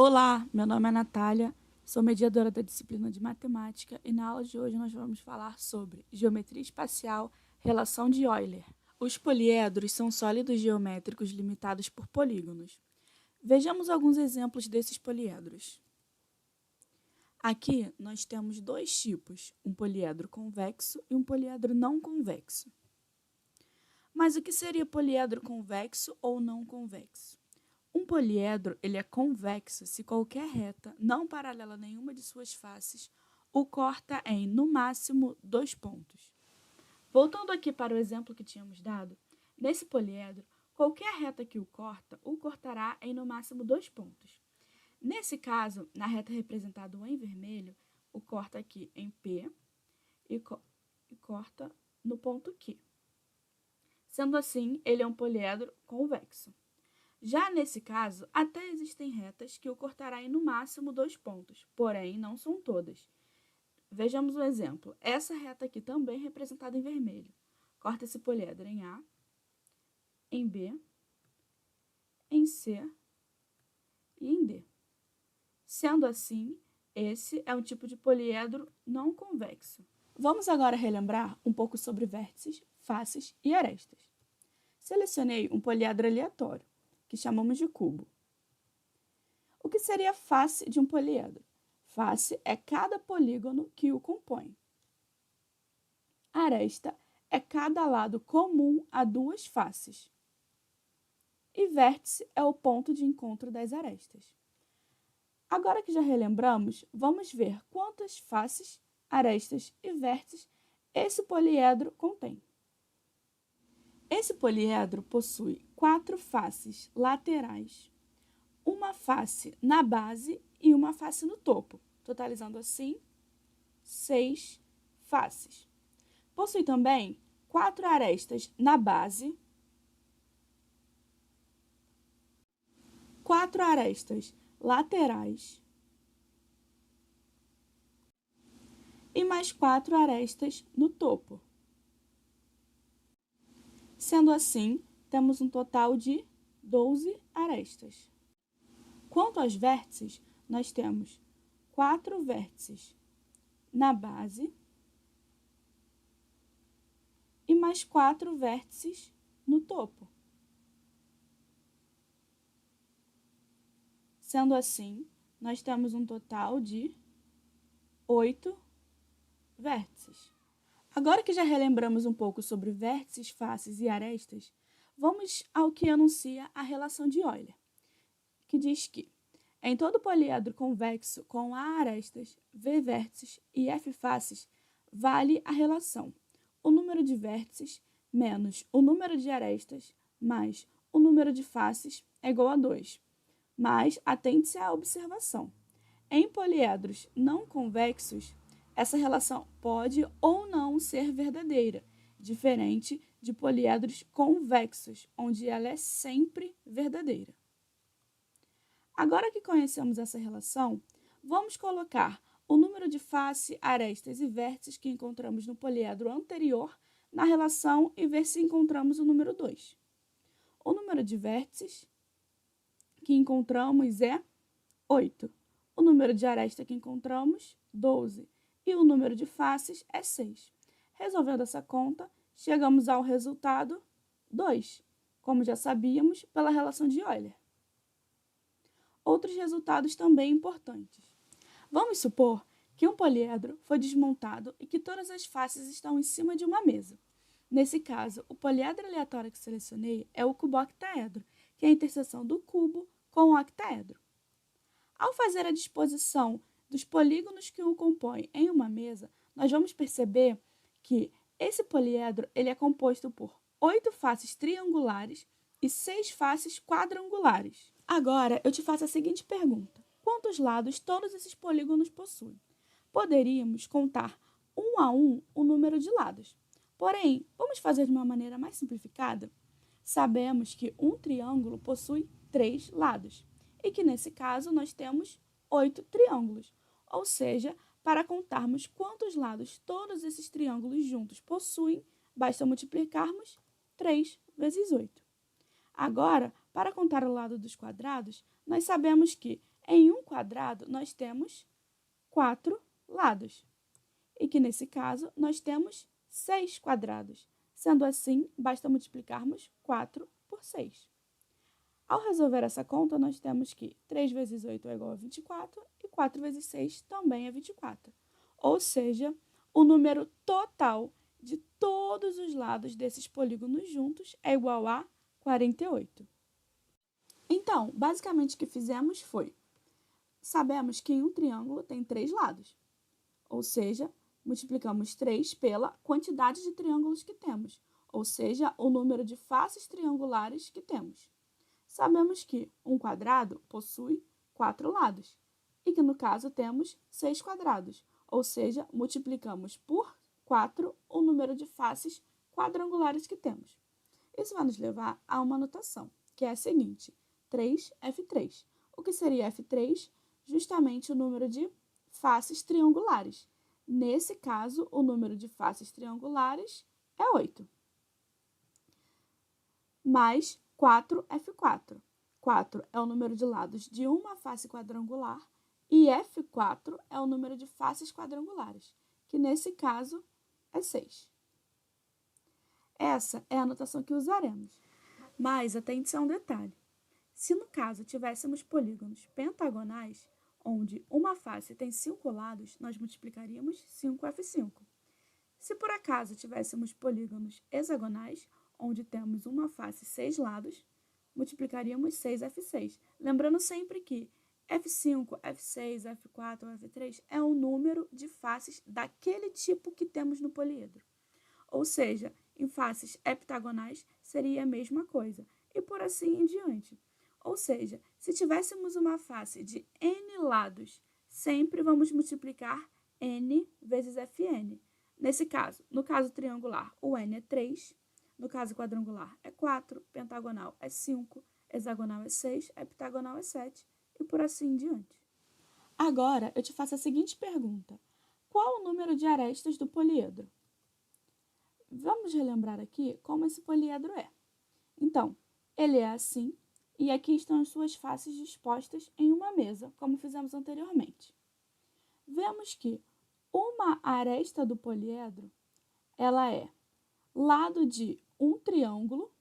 Olá, meu nome é Natália, sou mediadora da disciplina de matemática e na aula de hoje nós vamos falar sobre geometria espacial, relação de Euler. Os poliedros são sólidos geométricos limitados por polígonos. Vejamos alguns exemplos desses poliedros. Aqui nós temos dois tipos, um poliedro convexo e um poliedro não convexo. Mas o que seria poliedro convexo ou não convexo? Um poliedro ele é convexo se qualquer reta não paralela a nenhuma de suas faces o corta em, no máximo, 2 pontos. Voltando aqui para o exemplo que tínhamos dado, nesse poliedro, qualquer reta que o cortará em, no máximo, 2 pontos. Nesse caso, na reta representada em vermelho, o corta aqui em P e corta no ponto Q. Sendo assim, ele é um poliedro convexo. Já nesse caso, até existem retas que o cortará em no máximo 2 pontos, porém não são todas. Vejamos um exemplo. Essa reta aqui também representada em vermelho. Corta esse poliedro em A, em B, em C e em D. Sendo assim, esse é um tipo de poliedro não convexo. Vamos agora relembrar um pouco sobre vértices, faces e arestas. Selecionei um poliedro aleatório, que chamamos de cubo. O que seria a face de um poliedro? Face é cada polígono que o compõe. Aresta é cada lado comum a duas faces. E vértice é o ponto de encontro das arestas. Agora que já relembramos, vamos ver quantas faces, arestas e vértices esse poliedro contém. Esse poliedro possui 4 faces laterais, uma face na base e uma face no topo, totalizando assim 6 faces. Possui também 4 arestas na base, 4 arestas laterais e mais 4 arestas no topo. Sendo assim, temos um total de 12 arestas. Quanto aos vértices, nós temos 4 vértices na base e mais 4 vértices no topo. Sendo assim, nós temos um total de 8 vértices. Agora que já relembramos um pouco sobre vértices, faces e arestas, vamos ao que anuncia a relação de Euler, que diz que em todo poliedro convexo com A arestas, V vértices e F faces, vale a relação o número de vértices menos o número de arestas mais o número de faces é igual a 2. Mas atente-se à observação. Em poliedros não convexos, essa relação pode ou não ser verdadeira, diferente de poliedros convexos, onde ela é sempre verdadeira. Agora que conhecemos essa relação, vamos colocar o número de face, arestas e vértices que encontramos no poliedro anterior na relação e ver se encontramos o número 2. O número de vértices que encontramos é 8. O número de aresta que encontramos, 12. E o número de faces é 6. Resolvendo essa conta, chegamos ao resultado 2, como já sabíamos pela relação de Euler. Outros resultados também importantes. Vamos supor que um poliedro foi desmontado e que todas as faces estão em cima de uma mesa. Nesse caso, o poliedro aleatório que selecionei é o cuboctaedro, que é a interseção do cubo com o octaedro. Ao fazer a disposição dos polígonos que o compõem em uma mesa, nós vamos perceber que esse poliedro ele é composto por 8 faces triangulares e 6 faces quadrangulares. Agora, eu te faço a seguinte pergunta. Quantos lados todos esses polígonos possuem? Poderíamos contar um a um o número de lados. Porém, vamos fazer de uma maneira mais simplificada? Sabemos que um triângulo possui 3 lados e que, nesse caso, nós temos 8 triângulos. Ou seja, para contarmos quantos lados todos esses triângulos juntos possuem, basta multiplicarmos 3 vezes 8. Agora, para contar o lado dos quadrados, nós sabemos que em um quadrado nós temos 4 lados. E que, nesse caso, nós temos 6 quadrados. Sendo assim, basta multiplicarmos 4 por 6. Ao resolver essa conta, nós temos que 3 vezes 8 é igual a 24 e 4 vezes 6 também é 24. Ou seja, o número total de todos os lados desses polígonos juntos é igual a 48. Então, basicamente o que fizemos foi, sabemos que um triângulo tem 3 lados, ou seja, multiplicamos 3 pela quantidade de triângulos que temos, ou seja, o número de faces triangulares que temos. Sabemos que um quadrado possui 4 lados, e que no caso temos 6 quadrados, ou seja, multiplicamos por 4 o número de faces quadrangulares que temos. Isso vai nos levar a uma notação, que é a seguinte: 3F3. O que seria F3? Justamente o número de faces triangulares. Nesse caso, o número de faces triangulares é 8. Mais 4F4. 4 é o número de lados de uma face quadrangular e F4 é o número de faces quadrangulares, que nesse caso é 6. Essa é a notação que usaremos. Mas atente-se a um detalhe. Se no caso tivéssemos polígonos pentagonais, onde uma face tem 5 lados, nós multiplicaríamos 5F5. Se por acaso tivéssemos polígonos hexagonais, onde temos uma face e 6 lados, multiplicaríamos 6F6. Lembrando sempre que F5, F6, F4 ou F3 é o número de faces daquele tipo que temos no poliedro. Ou seja, em faces heptagonais seria a mesma coisa, e por assim em diante. Ou seja, se tivéssemos uma face de n lados, sempre vamos multiplicar n vezes Fn. Nesse caso, no caso triangular, o n é 3, no caso quadrangular é 4, pentagonal é 5, hexagonal é 6, heptagonal é 7, e por assim em diante. Agora, eu te faço a seguinte pergunta: qual o número de arestas do poliedro? Vamos relembrar aqui como esse poliedro é. Então, ele é assim, e aqui estão as suas faces dispostas em uma mesa, como fizemos anteriormente. Vemos que uma aresta do poliedro, ela é lado de um triângulo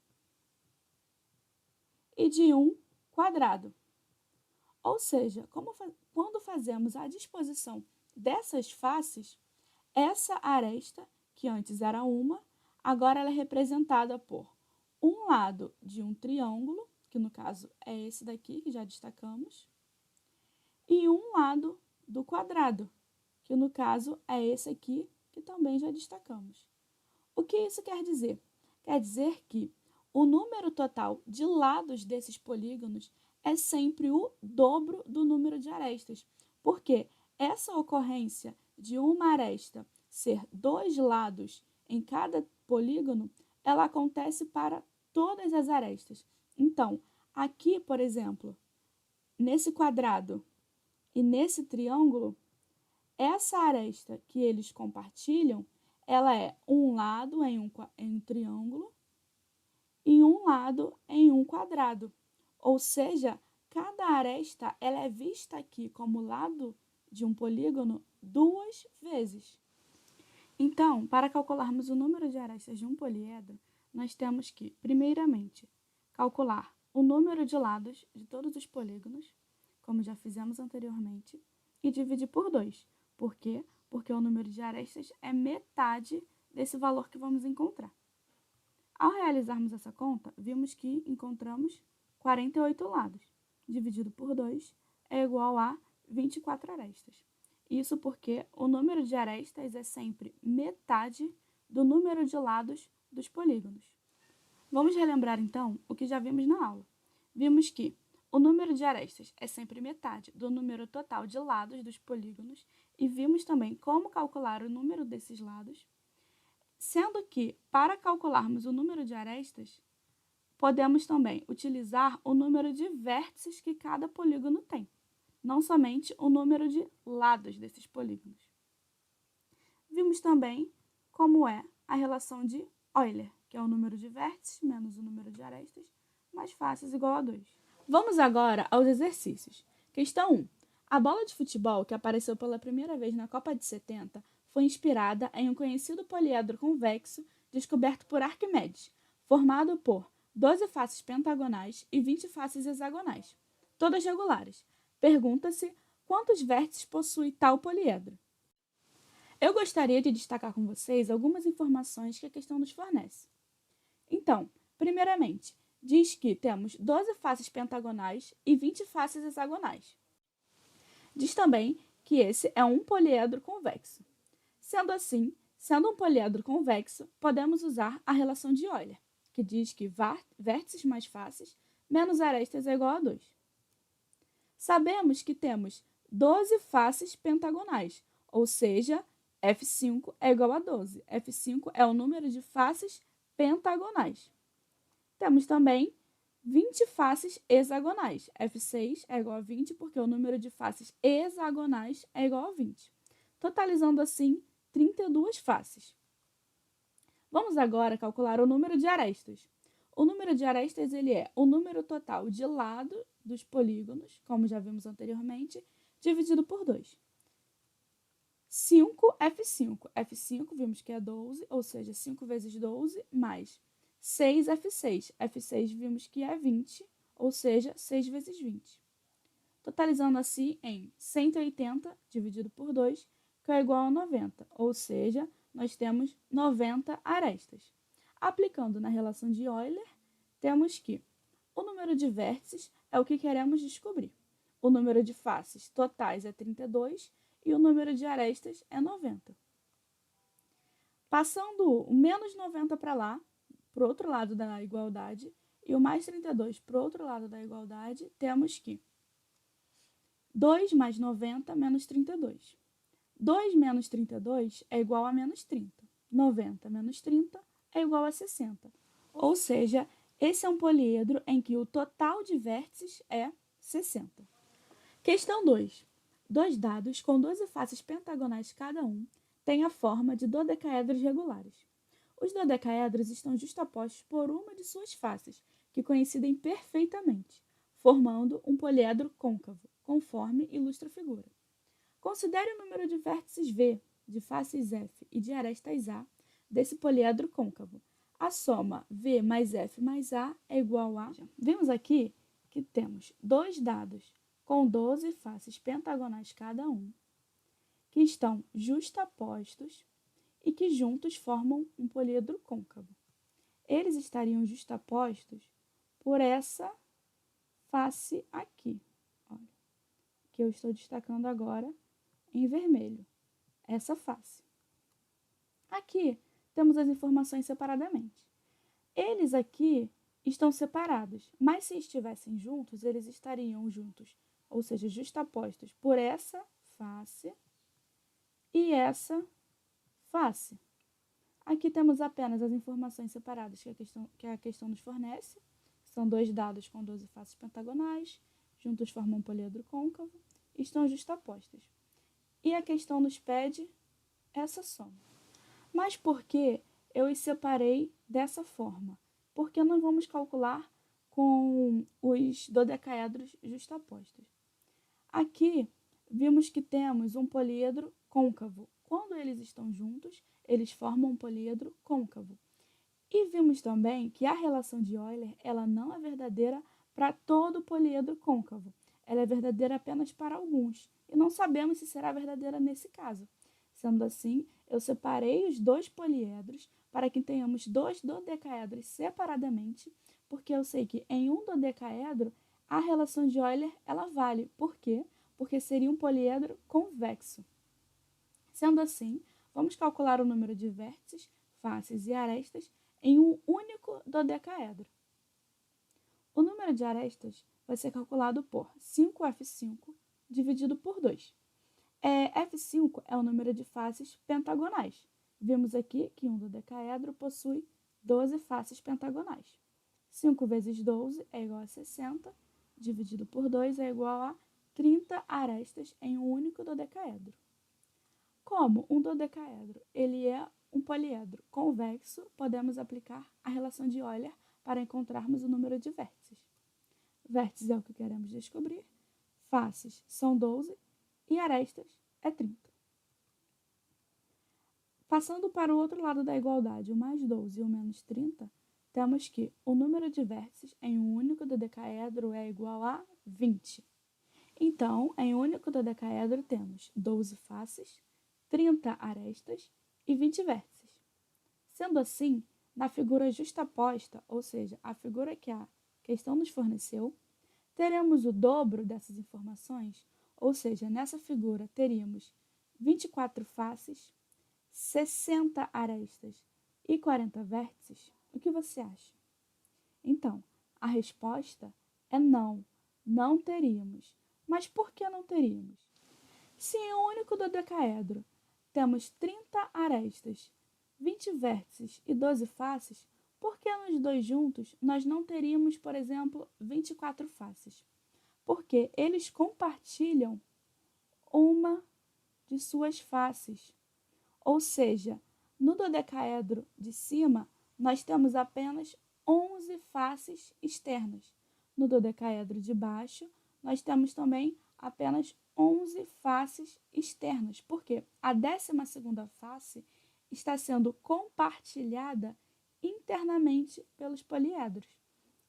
e de um quadrado. Ou seja, quando fazemos a disposição dessas faces, essa aresta, que antes era uma, agora ela é representada por um lado de um triângulo, que no caso é esse daqui, que já destacamos, e um lado do quadrado, que no caso é esse aqui, que também já destacamos. O que isso quer dizer? Quer dizer que o número total de lados desses polígonos é sempre o dobro do número de arestas, porque essa ocorrência de uma aresta ser 2 lados em cada polígono, ela acontece para todas as arestas. Então, aqui, por exemplo, nesse quadrado e nesse triângulo, essa aresta que eles compartilham, ela é um lado em um triângulo e um lado em um quadrado. Ou seja, cada aresta ela é vista aqui como lado de um polígono 2 vezes. Então, para calcularmos o número de arestas de um poliedro, nós temos que, primeiramente, calcular o número de lados de todos os polígonos, como já fizemos anteriormente, e dividir por 2. Por quê? Porque o número de arestas é metade desse valor que vamos encontrar. Ao realizarmos essa conta, vimos que encontramos 48 lados. Dividido por 2 é igual a 24 arestas. Isso porque o número de arestas é sempre metade do número de lados dos polígonos. Vamos relembrar, então, o que já vimos na aula. Vimos que o número de arestas é sempre metade do número total de lados dos polígonos e vimos também como calcular o número desses lados, sendo que, para calcularmos o número de arestas, podemos também utilizar o número de vértices que cada polígono tem, não somente o número de lados desses polígonos. Vimos também como é a relação de Euler, que é o número de vértices menos o número de arestas, mais faces igual a 2. Vamos agora aos exercícios. Questão 1. A bola de futebol que apareceu pela primeira vez na Copa de 70 foi inspirada em um conhecido poliedro convexo descoberto por Arquimedes, formado por 12 faces pentagonais e 20 faces hexagonais, todas regulares. Pergunta-se quantos vértices possui tal poliedro. Eu gostaria de destacar com vocês algumas informações que a questão nos fornece. Então, primeiramente, diz que temos 12 faces pentagonais e 20 faces hexagonais. Diz também que esse é um poliedro convexo. Sendo assim, sendo um poliedro convexo, podemos usar a relação de Euler, que diz que vértices mais faces menos arestas é igual a 2. Sabemos que temos 12 faces pentagonais, ou seja, F5 é igual a 12. F5 é o número de faces pentagonais. Temos também 20 faces hexagonais. F6 é igual a 20 porque o número de faces hexagonais é igual a 20. Totalizando assim 32 faces. Vamos agora calcular o número de arestas. O número de arestas ele é o número total de lados dos polígonos, como já vimos anteriormente, dividido por 2. 5F5. F5 vimos que é 12, ou seja, 5 vezes 12 mais 6F6. F6 vimos que é 20, ou seja, 6 vezes 20. Totalizando assim em 180 dividido por 2, que é igual a 90, ou seja, nós temos 90 arestas. Aplicando na relação de Euler, temos que o número de vértices é o que queremos descobrir. O número de faces totais é 32 e o número de arestas é 90. Passando o menos 90 para lá, para o outro lado da igualdade, e o mais 32 para o outro lado da igualdade, temos que 2 mais 90 menos 32. 2 menos 32 é igual a menos 30. 90 menos 30 é igual a 60. Ou seja, esse é um poliedro em que o total de vértices é 60. Questão 2. Dois dados com 12 faces pentagonais cada um têm a forma de dodecaedros regulares. Os dodecaedros estão justapostos por uma de suas faces, que coincidem perfeitamente, formando um poliedro côncavo, conforme ilustra a figura. Considere o número de vértices V, de faces F e de arestas A desse poliedro côncavo. A soma V mais F mais A é igual a... Vimos aqui que temos dois dados com 12 faces pentagonais cada um, que estão justapostos e que juntos formam um poliedro côncavo. Eles estariam justapostos por essa face aqui, olha, que eu estou destacando agora em vermelho, essa face. Aqui temos as informações separadamente. Eles aqui estão separados, mas se estivessem juntos, eles estariam juntos, ou seja, justapostos por essa face e essa face. Aqui temos apenas as informações separadas que a questão nos fornece. São dois dados com 12 faces pentagonais, juntos formam um poliedro côncavo e estão justapostas. E a questão nos pede essa soma. Mas por que eu os separei dessa forma? Porque não vamos calcular com os dodecaedros justapostos. Aqui, vimos que temos um poliedro côncavo. Quando eles estão juntos, eles formam um poliedro côncavo. E vimos também que a relação de Euler ela não é verdadeira para todo poliedro côncavo. Ela é verdadeira apenas para alguns. E não sabemos se será verdadeira nesse caso. Sendo assim, eu separei os dois poliedros para que tenhamos dois dodecaedros separadamente, porque eu sei que em um dodecaedro a relação de Euler ela vale. Por quê? Porque seria um poliedro convexo. Sendo assim, vamos calcular o número de vértices, faces e arestas em um único dodecaedro. O número de arestas vai ser calculado por 5F5 dividido por 2. F5 é o número de faces pentagonais. Vimos aqui que um dodecaedro possui 12 faces pentagonais. 5 vezes 12 é igual a 60, dividido por 2 é igual a 30 arestas em um único dodecaedro. Como um dodecaedro ele é um poliedro convexo, podemos aplicar a relação de Euler para encontrarmos o número de vértices. Vértices é o que queremos descobrir, faces são 12 e arestas é 30. Passando para o outro lado da igualdade, o mais 12 e o menos 30, temos que o número de vértices em um único dodecaedro é igual a 20. Então, em um único dodecaedro temos 12 faces, 30 arestas e 20 vértices. Sendo assim, na figura justaposta, ou seja, a figura que a questão nos forneceu, teremos o dobro dessas informações, ou seja, nessa figura teríamos 24 faces, 60 arestas e 40 vértices. O que você acha? Então, a resposta é não, não teríamos. Mas por que não teríamos? Se em um único dodecaedro temos 30 arestas, 20 vértices e 12 faces, por que nos dois juntos nós não teríamos, por exemplo, 24 faces? Porque eles compartilham uma de suas faces. Ou seja, no dodecaedro de cima, nós temos apenas 11 faces externas. No dodecaedro de baixo, nós temos também apenas 11 faces externas, porque a 12ª face está sendo compartilhada internamente pelos poliedros,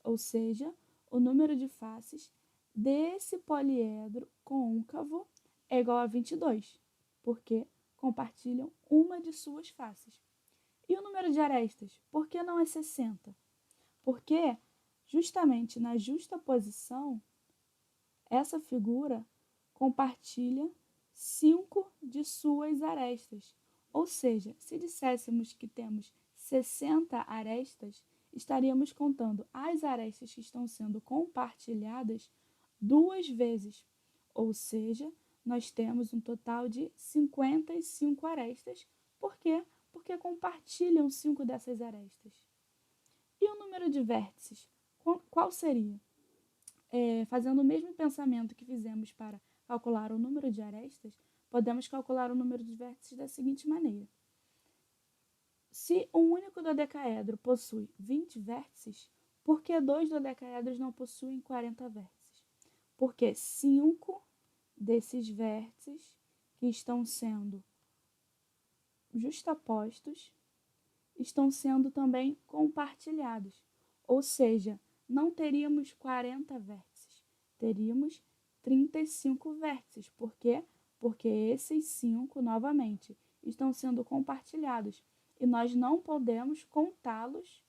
ou seja, o número de faces desse poliedro côncavo é igual a 22, porque compartilham uma de suas faces. E o número de arestas, por que não é 60? Porque, justamente na justaposição, essa figura compartilha 5 de suas arestas. Ou seja, se disséssemos que temos 60 arestas, estaríamos contando as arestas que estão sendo compartilhadas 2 vezes. Ou seja, nós temos um total de 55 arestas. Por quê? Porque compartilham 5 dessas arestas. E o número de vértices? Qual seria? Fazendo o mesmo pensamento que fizemos para calcular o número de arestas, podemos calcular o número de vértices da seguinte maneira. Se um único dodecaedro possui 20 vértices, por que 2 dodecaedros não possuem 40 vértices? Porque 5 desses vértices que estão sendo justapostos estão sendo também compartilhados. Ou seja, não teríamos 40 vértices, teríamos 35 vértices. Por quê? Porque esses 5, novamente, estão sendo compartilhados e nós não podemos contá-los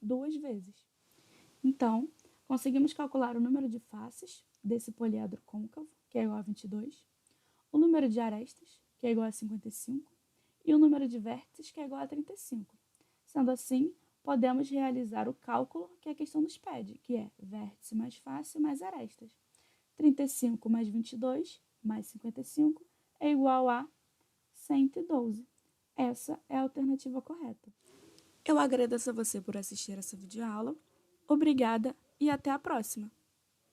2 vezes. Então, conseguimos calcular o número de faces desse poliedro côncavo, que é igual a 22, o número de arestas, que é igual a 55, e o número de vértices, que é igual a 35. Sendo assim, podemos realizar o cálculo que a questão nos pede, que é vértice mais face mais arestas. 35 mais 22 mais 55 é igual a 112. Essa é a alternativa correta. Eu agradeço a você por assistir essa videoaula. Obrigada e até a próxima!